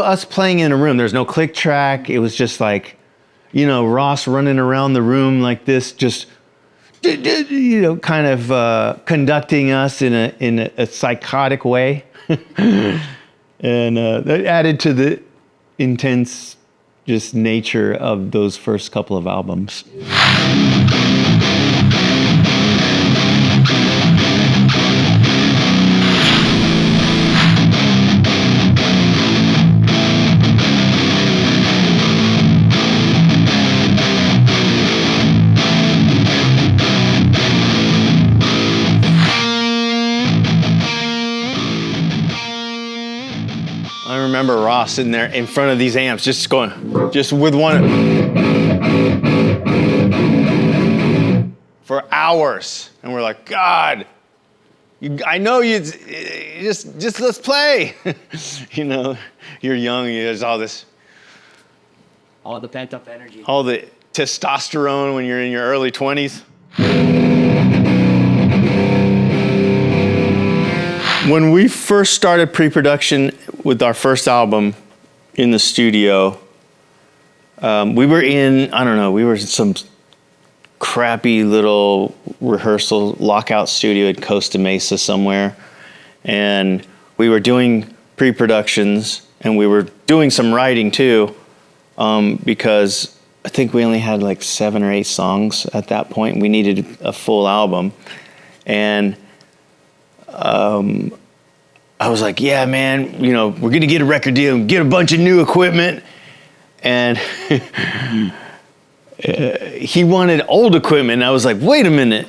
us playing in a room. There's no click track. It was just like, Ross running around the room like this, just, kind of conducting us in a psychotic way. And that added to the intense just nature of those first couple of albums. I remember Ross sitting there in front of these amps, just with one, for hours. And we're like, God, I know you, just let's play. You're young, there's all this. All the pent up energy. All the testosterone when you're in your early 20s. When we first started pre-production with our first album in the studio, we were in some crappy little rehearsal lockout studio at Costa Mesa somewhere. And we were doing pre-productions and we were doing some writing too, because I think we only had like 7 or 8 songs at that point. We needed a full album. And I was like, yeah, man, we're going to get a record deal and get a bunch of new equipment. And he wanted old equipment. And I was like, wait a minute,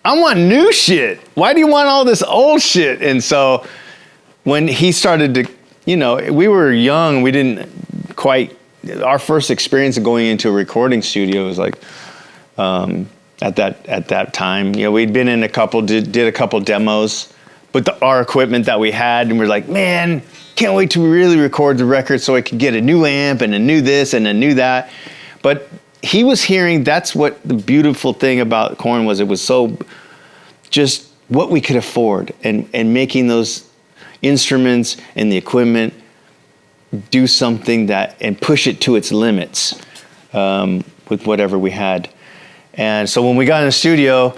I want new shit. Why do you want all this old shit? And so when he started to, we were young, we didn't quite, our first experience of going into a recording studio was like, at that time, we'd been in did a couple demos with our equipment that we had, and we're like, man, can't wait to really record the record so I could get a new amp and a new this and a new that. But he was hearing, that's what the beautiful thing about Korn was, it was so just what we could afford, and making those instruments and the equipment do something and push it to its limits with whatever we had. And so when we got in the studio,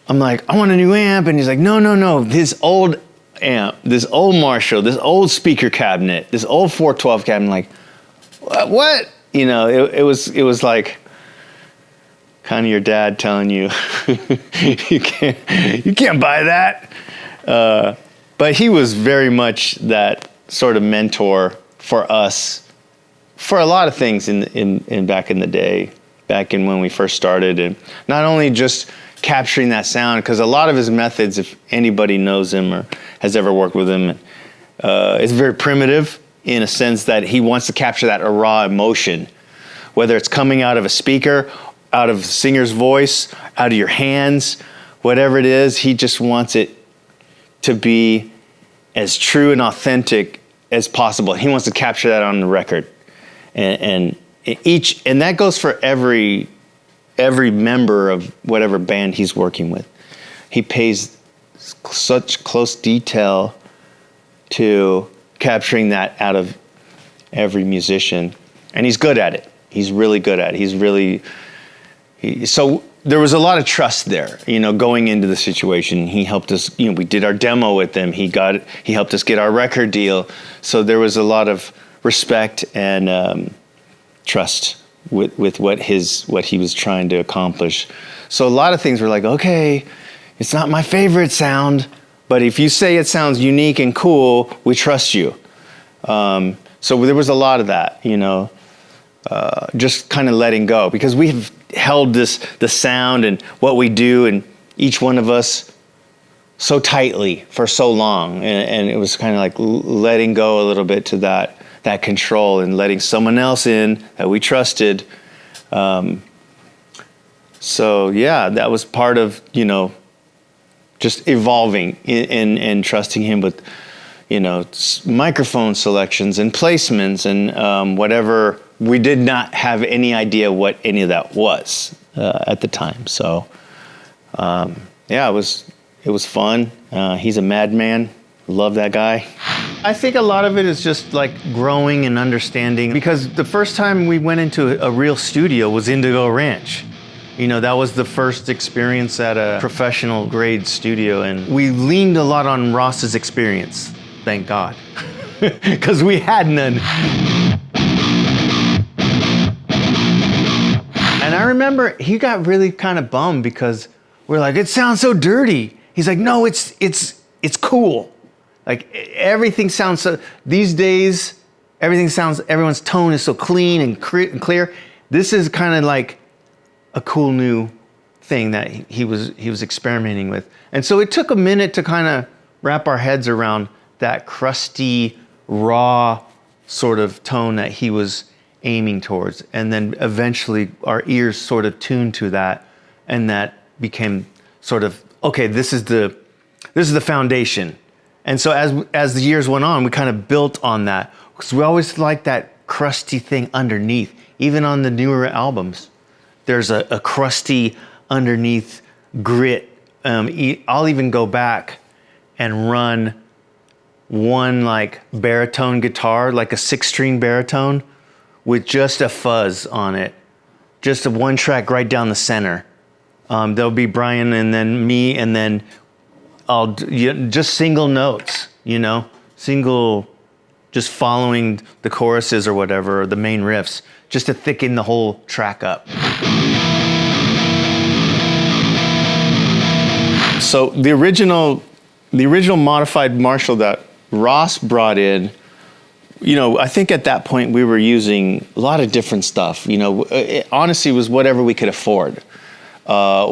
I'm like, I want a new amp. And he's like, no, this old amp, this old Marshall, this old speaker cabinet, this old 412 cabinet. Like, what? It was like kind of your dad telling you, you can't buy that. But he was very much that sort of mentor for us for a lot of things in back in the day, back in when we first started. And not only just capturing that sound, because a lot of his methods, if anybody knows him or has ever worked with him, is very primitive in a sense that he wants to capture that raw emotion, whether it's coming out of a speaker, out of the singer's voice, out of your hands, whatever it is, he just wants it to be as true and authentic as possible. He wants to capture that on the record. And that goes for every member of whatever band he's working with. He pays such close detail to capturing that out of every musician, and he's good at it. He's really good at it. So there was a lot of trust there, going into the situation. He helped us, we did our demo with him. He helped us get our record deal. So there was a lot of respect and trust with what he was trying to accomplish. So a lot of things were like, okay, it's not my favorite sound, but if you say it sounds unique and cool, we trust you. So there was a lot of that, just kind of letting go, because we've held the sound and what we do, and each one of us so tightly for so long, and it was kind of like letting go a little bit to that control and letting someone else in that we trusted. So yeah, that was part of, just evolving and trusting him with, microphone selections and placements and whatever. We did not have any idea what any of that was at the time. So yeah, it was fun. He's a madman. Love that guy. I think a lot of it is just like growing and understanding, because the first time we went into a real studio was Indigo Ranch. You know, that was the first experience at a professional grade studio, and we leaned a lot on Ross's experience, thank God, because we had none. And I remember he got really kind of bummed because we're like, it sounds so dirty. He's like, no, it's cool. Like everything sounds so, these days, everyone's tone is so clean and clear. This is kind of like a cool new thing that he was experimenting with. And so it took a minute to kind of wrap our heads around that crusty, raw sort of tone that he was aiming towards. And then eventually our ears sort of tuned to that, and that became sort of, okay, this is the foundation. And so as the years went on, we kind of built on that, because we always liked that crusty thing underneath. Even on the newer albums, there's a crusty underneath grit. I'll even go back and run one like baritone guitar, like a 6-string baritone with just a fuzz on it, just a one track right down the center. There'll be Brian and then me, and then just single notes, you know, just following the choruses or whatever, or the main riffs, just to thicken the whole track up. So the original modified Marshall that Ross brought in, you know, I think at that point we were using a lot of different stuff. You know, it honestly was whatever we could afford. I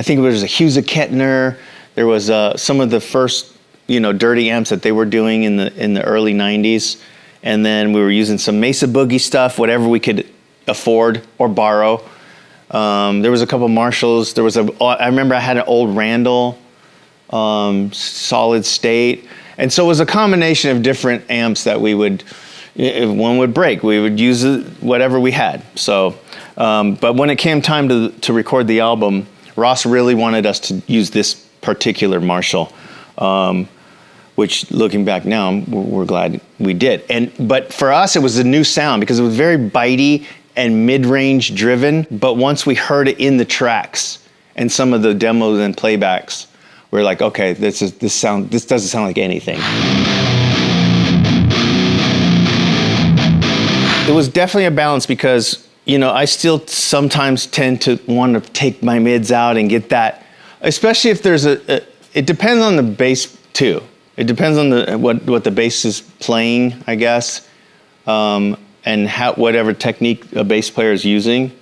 think it was a Hughes Kettner. There was some of the first, you know, dirty amps that they were doing in the early '90s, and then we were using some Mesa Boogie stuff, whatever we could afford or borrow. There was a couple Marshalls. I remember I had an old Randall, solid state. And so it was a combination of different amps that we would, if one would break, we would use whatever we had. So, but when it came time to record the album, Ross really wanted us to use this particular Marshall, which looking back now, we're glad we did. But for us, it was a new sound because it was very bitey and mid-range driven. But once we heard it in the tracks and some of the demos and playbacks, we're like, okay, this doesn't sound like anything. It was definitely a balance because, you know, I still sometimes tend to want to take my mids out and get that, especially if there's it depends on the bass too. It depends on what the bass is playing, I guess, and whatever technique a bass player is using.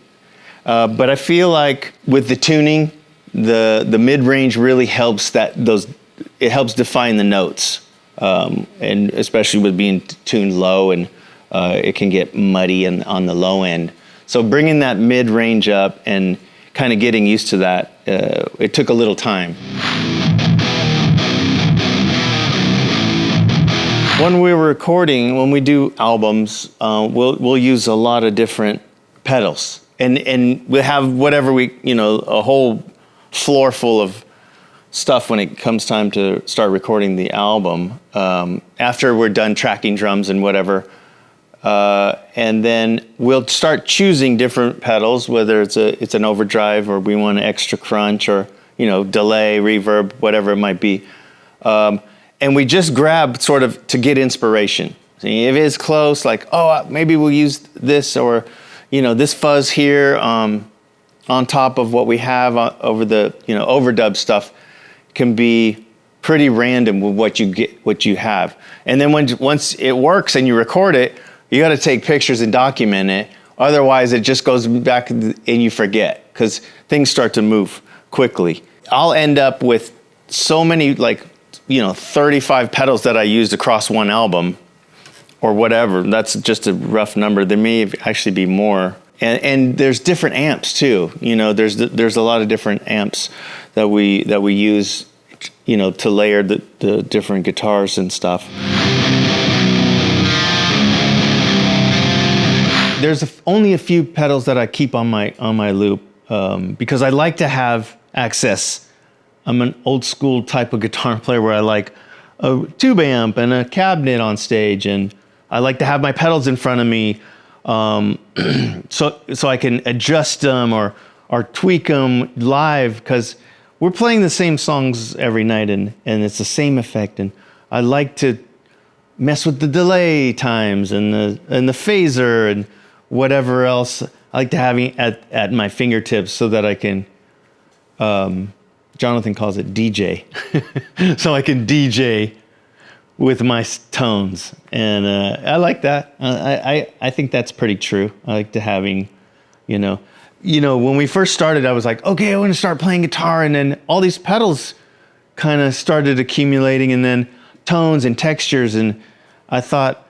But I feel like with the tuning, the mid-range really helps it helps define the notes, and especially with being tuned low, and it can get muddy on the low end. So bringing that mid-range up and kind of getting used to that, it took a little time. When we were recording, when we do albums, we'll use a lot of different pedals, and we'll have whatever a whole floor full of stuff when it comes time to start recording the album. After we're done tracking drums and whatever, and then we'll start choosing different pedals, whether it's an overdrive or we want an extra crunch or delay, reverb, whatever it might be. And we just grab sort of to get inspiration. See, if it's close, like, maybe we'll use this or, this fuzz here on top of what we have over the, overdub stuff can be pretty random with what you have. And then once it works and you record it, you got to take pictures and document it. Otherwise, it just goes back and you forget because things start to move quickly. I'll end up with so many 35 pedals that I used across one album or whatever. That's just a rough number. There may actually be more. And there's different amps too. There's a lot of different amps that we use, to layer the different guitars and stuff. There's only a few pedals that I keep on my loop because I like to have access. I'm an old school type of guitar player where I like a tube amp and a cabinet on stage, and I like to have my pedals in front of me, so I can adjust them or tweak them live, because we're playing the same songs every night, and it's the same effect. And I like to mess with the delay times and the phaser and whatever else I like to have at my fingertips, so that I can. Jonathan calls it DJ, so I can DJ with my tones, and I like that. I think that's pretty true. I like to having, when we first started, I was like, okay, I want to start playing guitar, and then all these pedals kind of started accumulating, and then tones and textures, and I thought,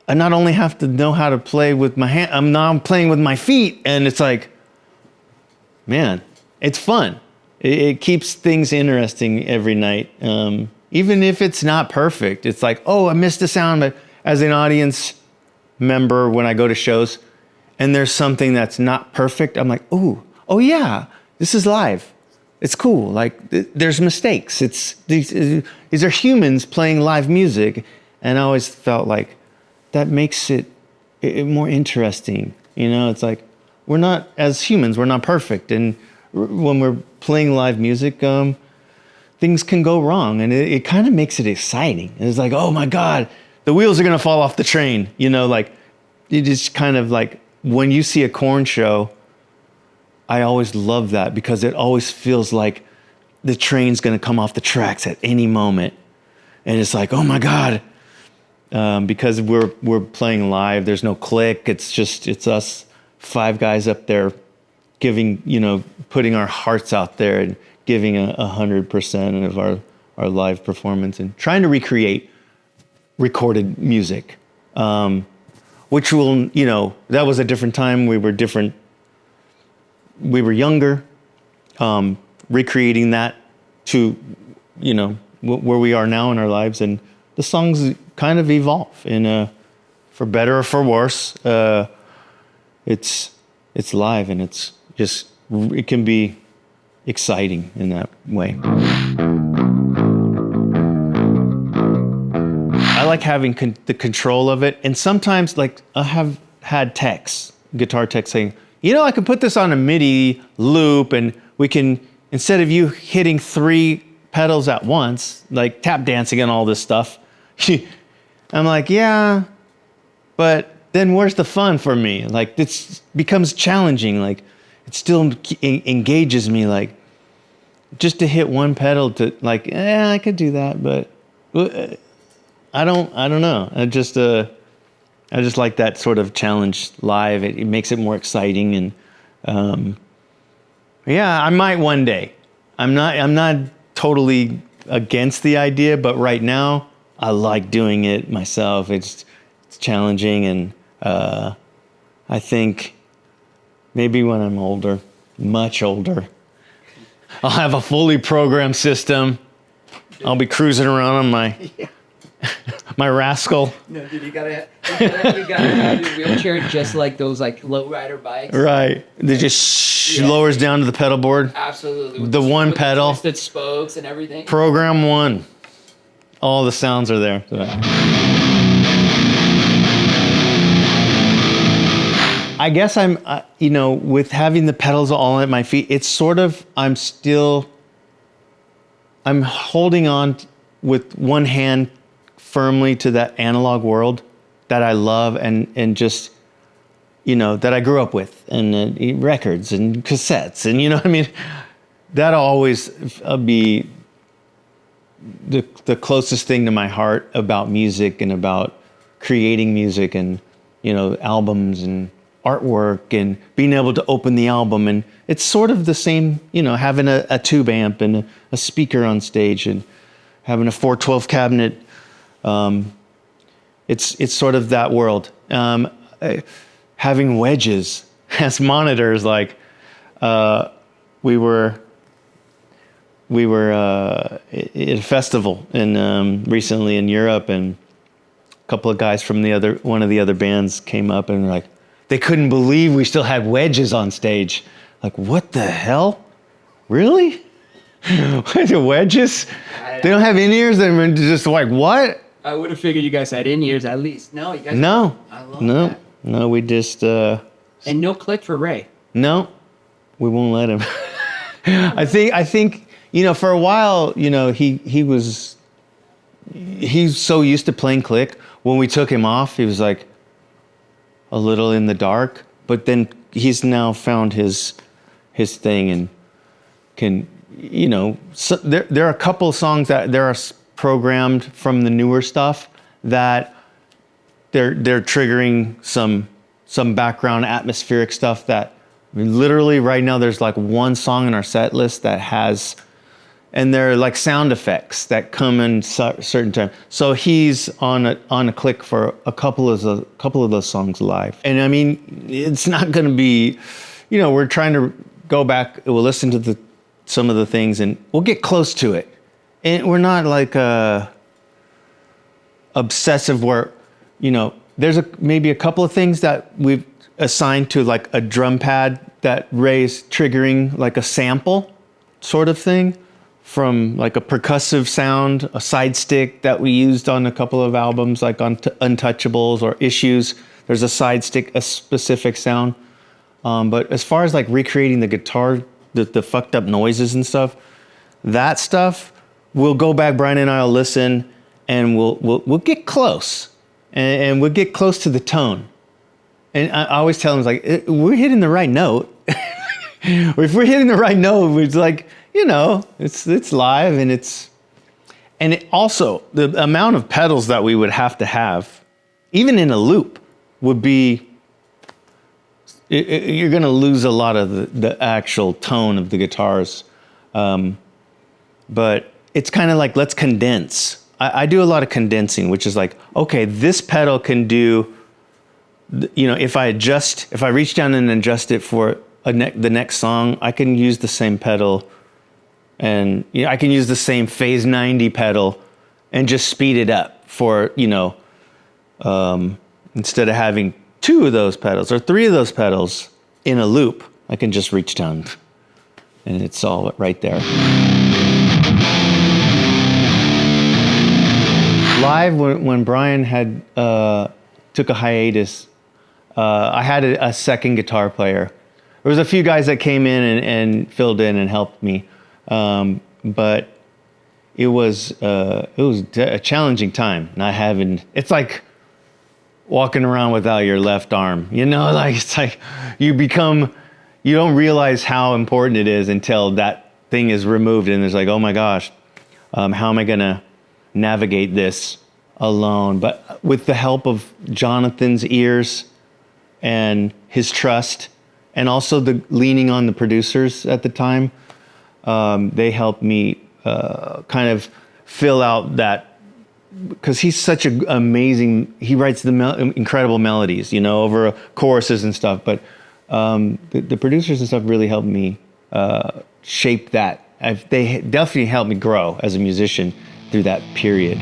I not only have to know how to play with my hand, I'm playing with my feet, and it's like, man, it's fun. It keeps things interesting every night. Even if it's not perfect, it's like, oh, I missed a sound. But as an audience member, when I go to shows and there's something that's not perfect, I'm like, oh yeah, this is live. It's cool. Like there's mistakes. These are humans playing live music. And I always felt like that makes it more interesting. It's like, we're not, as humans, we're not perfect. And when we're playing live music, things can go wrong, and it kind of makes it exciting. And it's like, oh my God, the wheels are gonna fall off the train. Like it is kind of like when you see a Korn show, I always love that, because it always feels like the train's gonna come off the tracks at any moment. And it's like, oh my God, because we're playing live, there's no click, it's us 5 guys up there giving, putting our hearts out there and giving 100% of our live performance, and trying to recreate recorded music, which will, that was a different time. We were different. We were younger, recreating that to, where we are now in our lives, and the songs kind of evolve for better or for worse. It's live, and it's just, it can be exciting in that way. I like having the control of it, and sometimes, like, I have had guitar techs saying, I can put this on a MIDI loop, and we can, instead of you hitting 3 pedals at once, like tap dancing and all this stuff, I'm like, yeah, but then where's the fun for me? Like, it becomes challenging. Like, it still engages me. Like, just to hit one pedal to, like, I could do that, but I don't know. I just like that sort of challenge live. It makes it more exciting, and I might one day. I'm not totally against the idea, but right now I like doing it myself. It's challenging, and I think maybe when I'm older, much older, I'll have a fully programmed system. I'll be cruising around on my my Rascal. No, dude, you gotta have a wheelchair just like those like lowrider bikes. Right. They just lowers down to the pedal board. Absolutely. The one pedal. Twisted spokes and everything. Program 1. All the sounds are there. I guess I'm, with having the pedals all at my feet, it's sort of, I'm holding on with one hand firmly to that analog world that I love, and just, that I grew up with, and records and cassettes, and that'll always be the closest thing to my heart about music and about creating music, and, albums and artwork, and being able to open the album. And it's sort of the same, having a tube amp and a speaker on stage, and having a 412 cabinet. It's sort of that world. Having wedges as monitors, like we were at a festival recently in Europe, and a couple of guys from one of the other bands came up and were like, they couldn't believe we still had wedges on stage. Like, what the hell? Really? Wedges? They don't have in-ears? They're just like, what? I would have figured you guys had in-ears at least. No, you guys. No. I love No. that. No, we just... And no click for Ray. No, we won't let him. I think, for a while, he's so used to playing click. When we took him off, he was like a little in the dark, but then he's now found his thing and can, so there are a couple of songs that there are programmed from the newer stuff that they're triggering some background atmospheric stuff that, literally right now there's like one song in our set list that has, and they're like sound effects that come in certain time. So he's on a click for a couple of those songs live. And I mean, it's not going to be, we're trying to go back. We'll listen to some of the things and we'll get close to it. And we're not like obsessive where, there's maybe a couple of things that we've assigned to like a drum pad that Ray's triggering like a sample sort of thing from like a percussive sound, a side stick that we used on a couple of albums, like on Untouchables or Issues. There's a side stick, a specific sound. But as far as like recreating the guitar, the fucked up noises and stuff, that stuff, we'll go back, Brian and I'll listen and we'll get close. And we'll get close to the tone. And I always tell them, like, we're hitting the right note. If we're hitting the right note, it's like, it's live and it also, the amount of pedals that we would have to have, even in a loop, would be, you're going to lose a lot of the actual tone of the guitars. But it's kind of like, let's condense. I do a lot of condensing, which is like, okay, this pedal can do, if I reach down and adjust it for the next song, I can use the same pedal and I can use the same phase 90 pedal and just speed it up for, instead of having 2 of those pedals or 3 of those pedals in a loop, I can just reach down and it's all right there. Live, when Brian had took a hiatus, I had a second guitar player. There was a few guys that came in and filled in and helped me, but it was a challenging time. Not having, it's like walking around without your left arm. Like it's like you don't realize how important it is until that thing is removed, and it's like, oh my gosh, how am I gonna navigate this alone? But with the help of Jonathan's ears and his trust, and also the leaning on the producers at the time, they helped me kind of fill out that, because he's such an amazing, he writes the incredible melodies, over choruses and stuff. But the producers and stuff really helped me shape that. They definitely helped me grow as a musician through that period.